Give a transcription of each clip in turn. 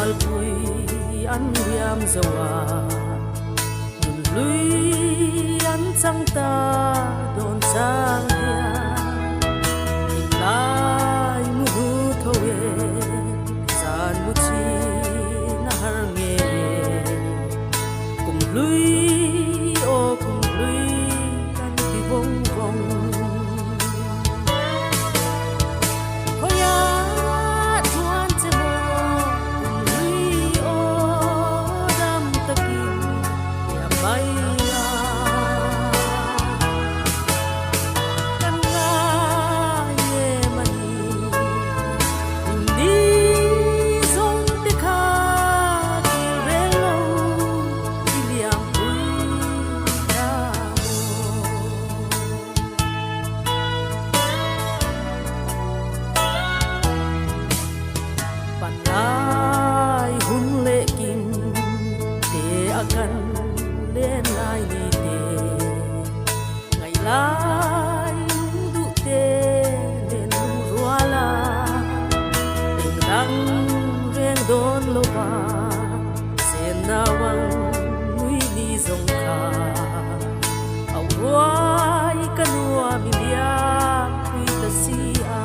mal pui an riam zawa lui an chang ta don chang ya lai mu hu thoe san mu chi na har nge kum lui o kum lui an ti vong vong lai hun lệ kim te akan lên lai đi te ngày lai du te lên rua la tình đắng ren don lo ba sen na wang nui ni zong kha au ruai kanua milia kui ta si a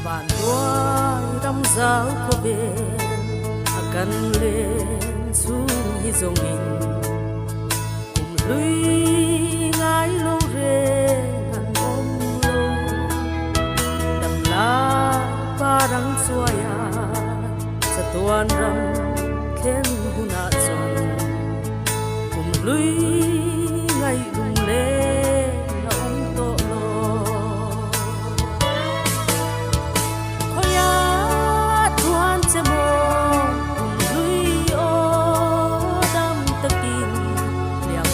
bàn đua đâm giáo có bên akan lên xuống hi dòng in cùng lui ngái lâu re ngàn ôm lâu đầm la ba răng suaya satuan ram khen huna son cùng lui ngái lung le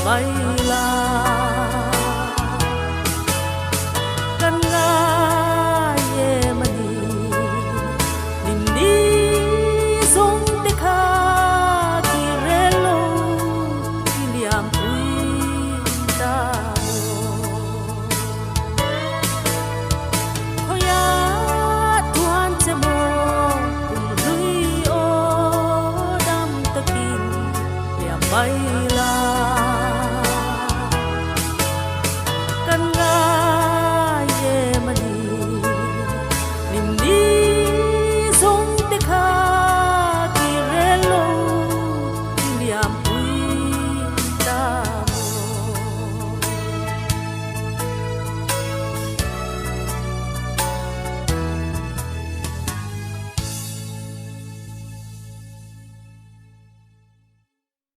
bay la kan nga ye mani nim ni song te kha ki relo iliam pui ta khoya tuan che mo kum lui o dam takin liam bay la